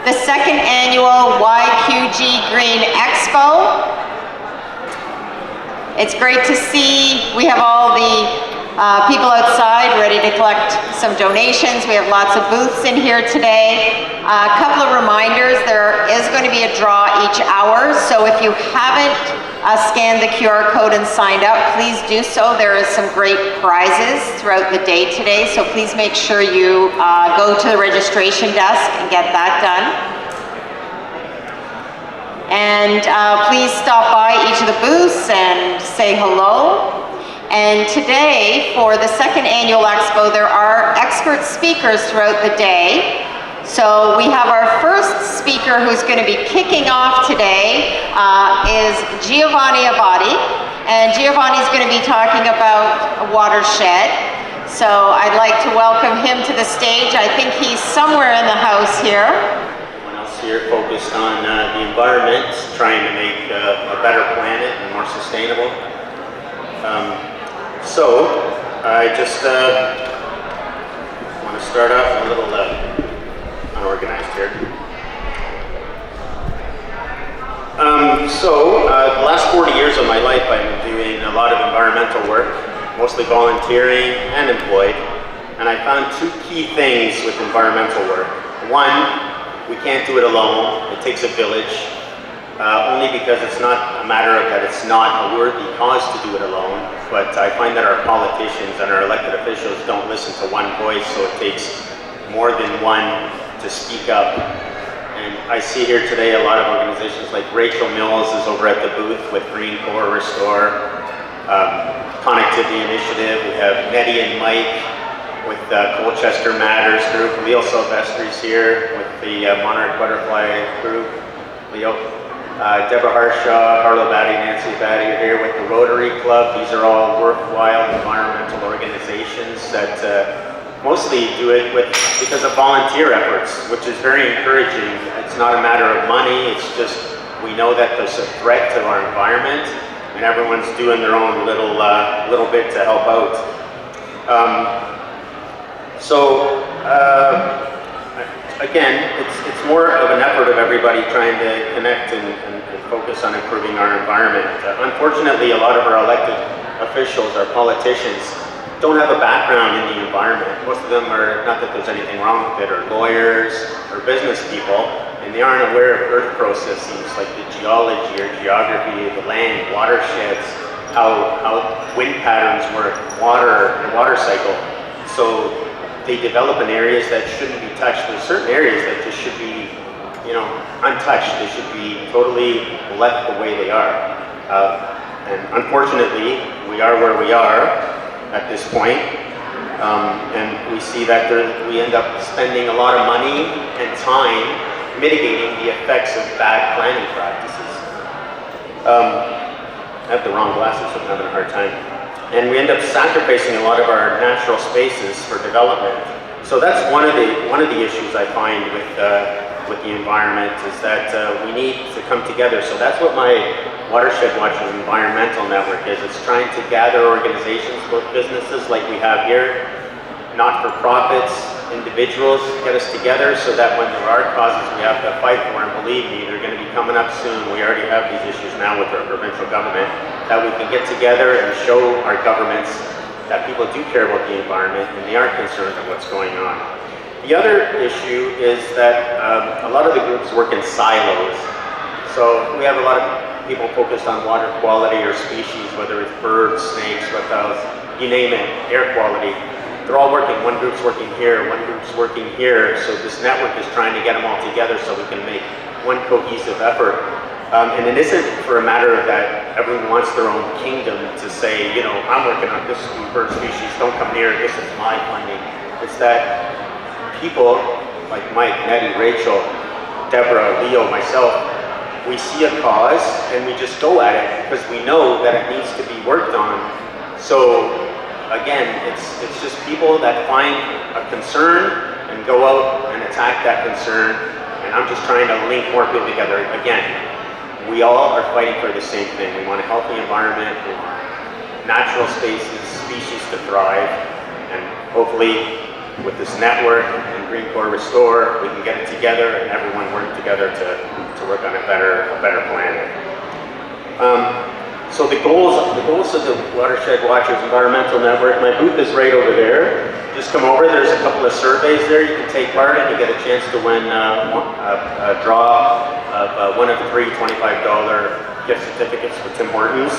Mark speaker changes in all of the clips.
Speaker 1: the second annual YQG Green Expo. It's great to see we have all the people outside ready to collect some donations. We have lots of booths in here today. A couple of reminders, there is going to be a draw each hour, so if you haven't scanned the QR code and signed up, please do so. There is some great prizes throughout the day today, so please make sure you go to the registration desk and get that done. And please stop by each of the booths and say hello. And today, for the second annual Expo, there are expert speakers throughout the day. So we have our first speaker who's going to be kicking off today is Giovanni Abati. And Giovanni's going to be talking about a watershed. So I'd like to welcome him to the stage. I think he's somewhere in the house here.
Speaker 2: Everyone else here focused on the environment, trying to make a better planet and more sustainable. So, I just want to start off a little unorganized here. The last 40 years of my life I've been doing a lot of environmental work, mostly volunteering and employed, and I found two key things with environmental work. One, we can't do it alone. It takes a village, only because it's not a matter of that it's not a worthy cause to do it alone. But I find that our politicians and our elected officials don't listen to one voice, so it takes more than one to speak up. And I see here today a lot of organizations like Rachel Mills is over at the booth with Green Core Restore, Connectivity Initiative. We have Nettie and Mike with Colchester Matters group. Leo Silvestri's here with the Monarch Butterfly group. Leo. Deborah Harshaw, Carlo Abati, Nancy Abati are here with the Rotary Club. These are all worthwhile environmental organizations that mostly do it because of volunteer efforts, which is very encouraging. It's not a matter of money, it's just we know that there's a threat to our environment and everyone's doing their own little bit to help out. Again, it's more of an effort of everybody trying to connect and focus on improving our environment. Unfortunately, a lot of our elected officials, our politicians, don't have a background in the environment. Most of them are, not that there's anything wrong with it, are lawyers or business people, and they aren't aware of earth processes like the geology or geography of the land, watersheds, how wind patterns work, the water cycle. So they develop in areas that shouldn't be touched. There's certain areas that just should be, untouched. They should be totally left the way they are. And unfortunately, we are where we are at this point. And we see that we end up spending a lot of money and time mitigating the effects of bad planning practices. I have the wrong glasses, so I'm having a hard time. And we end up sacrificing a lot of our natural spaces for development. So that's one of the issues I find with the environment is that we need to come together. So that's what my Watershed Watchers Environmental Network is. It's trying to gather organizations, both businesses like we have here, not-for-profits, individuals, get us together so that when there are causes we have to fight for, and believe me, they're going to be coming up soon. We already have these issues now with our provincial government, that we can get together and show our governments that people do care about the environment and they are concerned with what's going on. The other issue is that a lot of the groups work in silos. So we have a lot of people focused on water quality or species, whether it's birds, snakes, reptiles, you name it, air quality. They're all working, one group's working here, one group's working here, so this network is trying to get them all together so we can make one cohesive effort. And it isn't for a matter of that everyone wants their own kingdom to say, I'm working on this bird species, don't come near, this is my funding. It's that people like Mike, Nettie, Rachel, Deborah, Leo, myself, we see a cause and we just go at it because we know that it needs to be worked on. So again, it's just people that find a concern and go out and attack that concern, and I'm just trying to link more people together. Again, we all are fighting for the same thing. We want a healthy environment, we want natural spaces, species to thrive, and hopefully with this network and Green Corps Restore, we can get it together and everyone work together to work on a better planet. So the goals of the Watershed Watchers Environmental Network, my booth is right over there. Just come over, there's a couple of surveys there you can take part in. You get a chance to win a draw of one of 3 $25 gift certificates for Tim Hortons.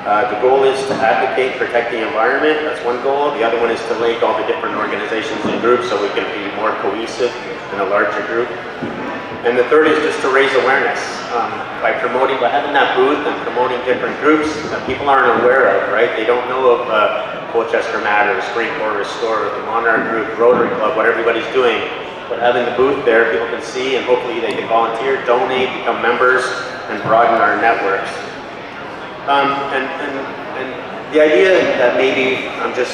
Speaker 2: The goal is to advocate, protect the environment. That's one goal. The other one is to link all the different organizations and groups so we can be more cohesive in a larger group. And the third is just to raise awareness by having that booth and promoting different groups that people aren't aware of, right? They don't know of Colchester Matters, Green Corps Restore, the Monarch Group, Rotary Club, what everybody's doing. But having the booth there, people can see and hopefully they can volunteer, donate, become members, and broaden our networks. And the idea that maybe I'm just,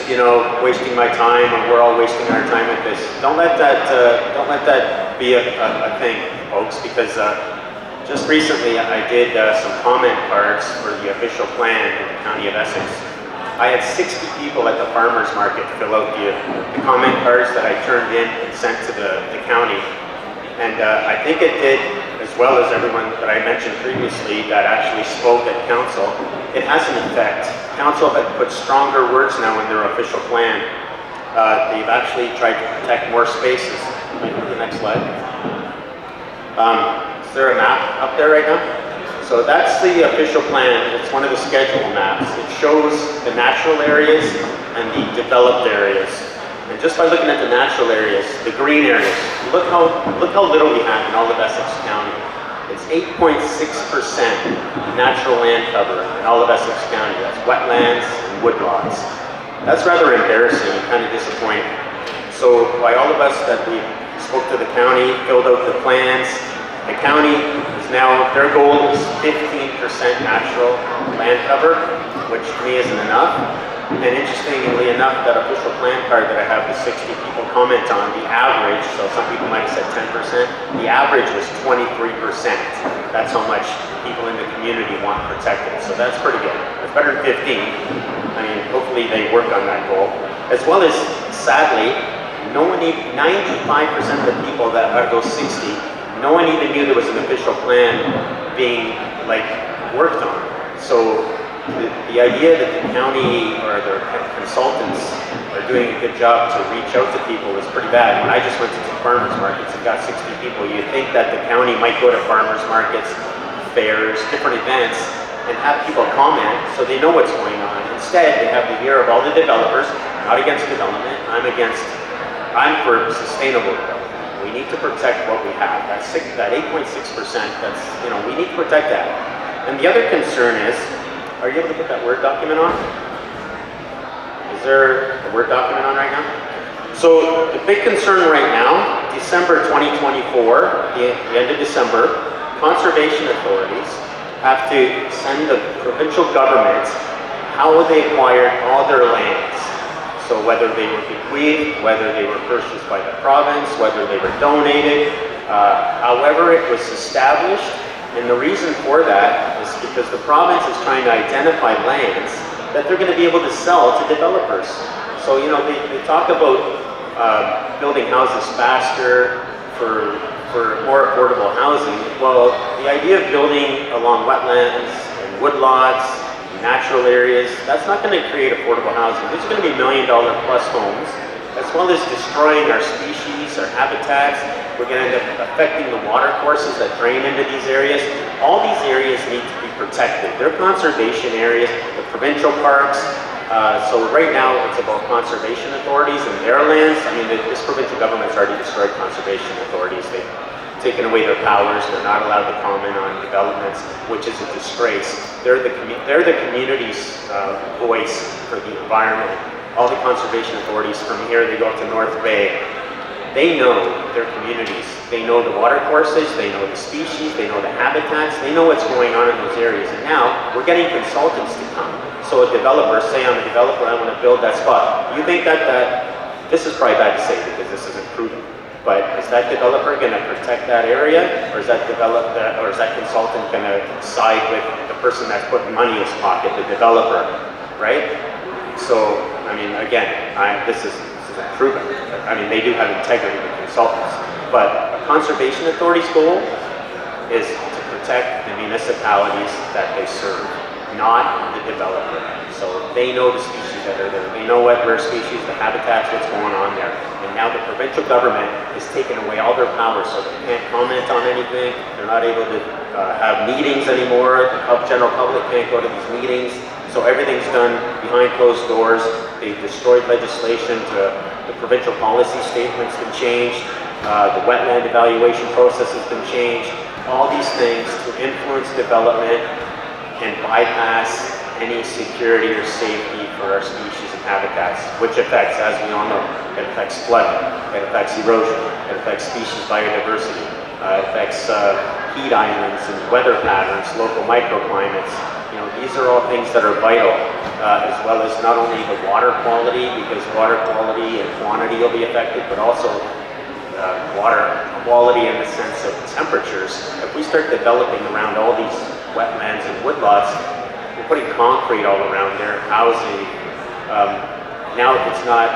Speaker 2: wasting my time or we're all wasting our time with this, don't let that be a thing, folks, because just recently I did some comment cards for the official plan in the County of Essex. I had 60 people at the farmers market fill out the comment cards that I turned in and sent to the county. And I think it did, as well as everyone that I mentioned previously that actually spoke at council, it has an effect. Council had put stronger words now in their official plan. They've actually tried to protect more spaces. Can you go to the next slide? Is there a map up there right now? So that's the official plan. It's one of the schedule maps. It shows the natural areas and the developed areas. And just by looking at the natural areas, the green areas, look how little we have in all of Essex County. It's 8.6% natural land cover in all of Essex County. That's wetlands and woodlots. That's rather embarrassing and kind of disappointing. So by all of us that we spoke to the county, filled out the plans, the county is now, their goal is 15% natural land cover, which to me isn't enough. And interestingly enough, that official plan card that I have the 60 people comment on, the average, so some people might have said 10%, the average was 23%. That's how much people in the community want protected. So that's pretty good. It's better than 15. I mean, hopefully they work on that goal. As well as, sadly, 95% of the people that are those 60, no one even knew there was an official plan being worked on. So the idea that the county or their consultants are doing a good job to reach out to people is pretty bad. When I just went to the farmers markets and got 60 people, you'd think that the county might go to farmers markets, fairs, different events, and have people comment so they know what's going on. Instead, they have the ear of all the developers. Not against development, I'm for sustainable development. We need to protect what we have. That 8.6%, that's, we need to protect that. And the other concern is, are you able to put that Word document on? Is there a Word document on right now? So the big concern right now, December 2024, the end of December, conservation authorities have to send the provincial government how they acquired all their lands. So whether they were bequeathed, whether they were purchased by the province, whether they were donated, however it was established. And the reason for that is because the province is trying to identify lands that they're going to be able to sell to developers. So, they talk about building houses faster for more affordable housing. Well, the idea of building along wetlands and woodlots, natural areas, that's not going to create affordable housing. There's going to be $1 million plus homes, as well as destroying our species, our habitats. We're going to end up affecting the water courses that drain into these areas. All these areas need to be protected. They're conservation areas, the provincial parks. So right now it's about conservation authorities and their lands. I mean, this provincial government's already destroyed conservation authorities. They've taken away their powers. They're not allowed to comment on developments, which is a disgrace. They're the community's voice for the environment. All the conservation authorities from here, they go up to North Bay. They know their communities. They know the water courses, they know the species, they know the habitats, they know what's going on in those areas. And now we're getting consultants to come. So a developer, say I'm a developer, I want to build that spot. You think that this is probably bad to say because this isn't proven, but is that developer going to protect that area, or is that consultant going to side with the person that's putting money in his pocket, the developer, right? So, I mean, again, this isn't proven. I mean, they do have integrity. consultants. But a conservation authority's goal is to protect the municipalities that they serve, not the developer. So they know the species that are there. They know what rare species, the habitats, what's going on there. And now the provincial government is taking away all their powers, so they can't comment on anything. They're not able to have meetings anymore. The general public can't go to these meetings. So everything's done behind closed doors. They've destroyed legislation. The provincial policy statement's been changed. The wetland evaluation process has been changed. All these things to influence development and bypass any security or safety for our species and habitats, which affects, as we all know, it affects flooding, it affects erosion, it affects species biodiversity, it affects heat islands and weather patterns, local microclimates. You know, these are all things that are vital, as well as not only the water quality, because water quality and quantity will be affected, but also water quality in the sense of temperatures. If we start developing around all these wetlands and woodlots, we're putting concrete all around there, housing. Now it's not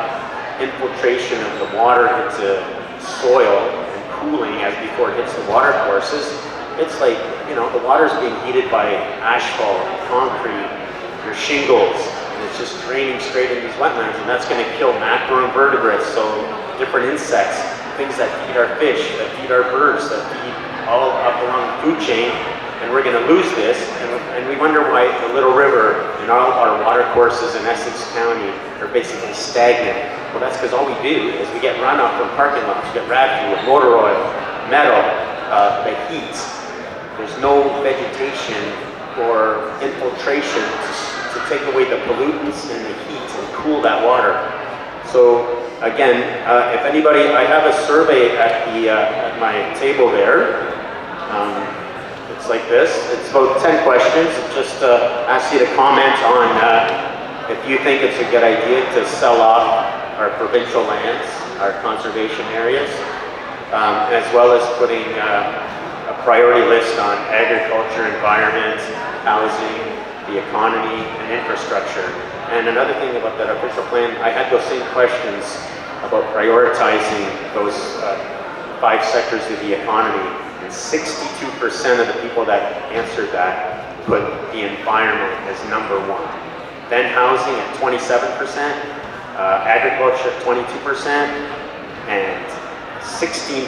Speaker 2: infiltration of the water into soil and cooling as before it hits the water courses. It's like, you know, the water's being heated by asphalt, concrete, your shingles, and it's just draining straight in these wetlands, and that's going to kill macroinvertebrates, so different insects, things that feed our fish, that feed our birds, that feed all up along the food chain. And we're going to lose this, and we wonder why the Little River and all our water courses in Essex County are basically stagnant. Well, that's because all we do is we get runoff from parking lots, we get rat fuel, motor oil, metal, the heat. There's no vegetation or infiltration to take away the pollutants and the heat and cool that water. So again, if anybody, I have a survey at my table there. It's like this. It's about 10 questions. It just asks you to comment on if you think it's a good idea to sell off our provincial lands, our conservation areas, as well as putting a priority list on agriculture, environment, housing, the economy, and infrastructure. And another thing about that official plan, I had those same questions about prioritizing those 5 sectors of the economy. 62% of the people that answered that put the environment as number 1. Then housing at 27%, agriculture at 22%, and 16%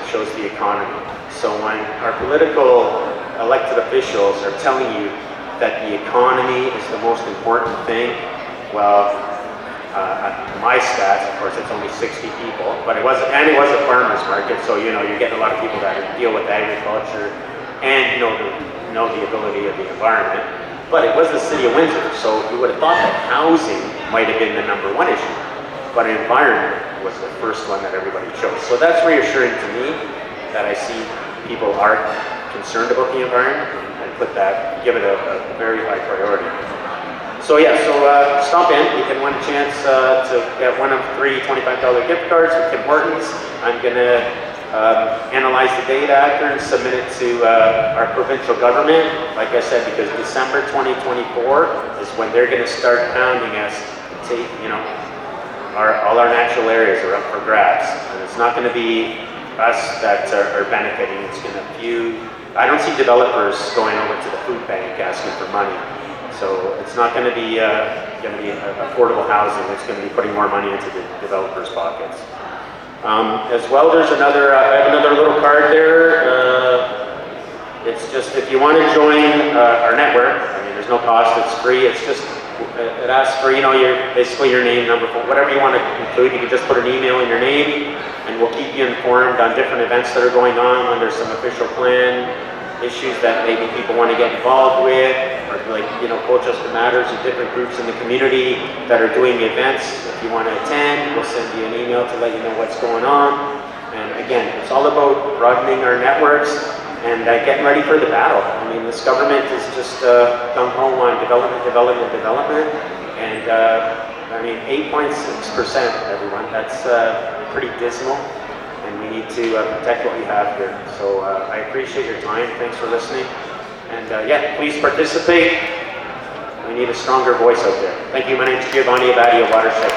Speaker 2: shows the economy. So when our political elected officials are telling you that the economy is the most important thing, well, my stats, of course, it's only 60 people, but it was a farmer's market, so you know you're getting a lot of people that deal with agriculture and know the ability of the environment. But it was the city of Windsor, so you would have thought that housing might have been the number 1 issue, but environment was the first one that everybody chose. So that's reassuring to me that I see people are concerned about the environment and give it a very high priority. So yeah, stop in. You can win a chance to get one of 3 $25 gift cards with Tim Hortons. I'm going to analyze the data after and submit it to our provincial government. Like I said, because December 2024 is when they're going to start pounding us. You know, all our natural areas are up for grabs, and it's not going to be us that are benefiting. It's going to I don't see developers going over to the food bank asking for money. So it's not going to be affordable housing. It's going to be putting more money into the developers' pockets. As well, there's another. I have another little card there. It's just if you want to join our network. I mean, there's no cost. It's free. It's just it asks for basically your name, number, whatever you want to include. You can just put an email in your name, and we'll keep you informed on different events that are going on when there's some official plan issues that maybe people want to get involved with, or like, you know, Colchester Matters and different groups in the community that are doing events. If you want to attend, we'll send you an email to let you know what's going on. And again, it's all about broadening our networks and getting ready for the battle. I mean, this government is just gung-ho on development. And I mean, 8.6%, everyone, that's pretty dismal. And we need to protect what we have here. So I appreciate your time. Thanks for listening. And yeah, please participate. We need a stronger voice out there. Thank you. My name is Giovanni Abati of Watershed.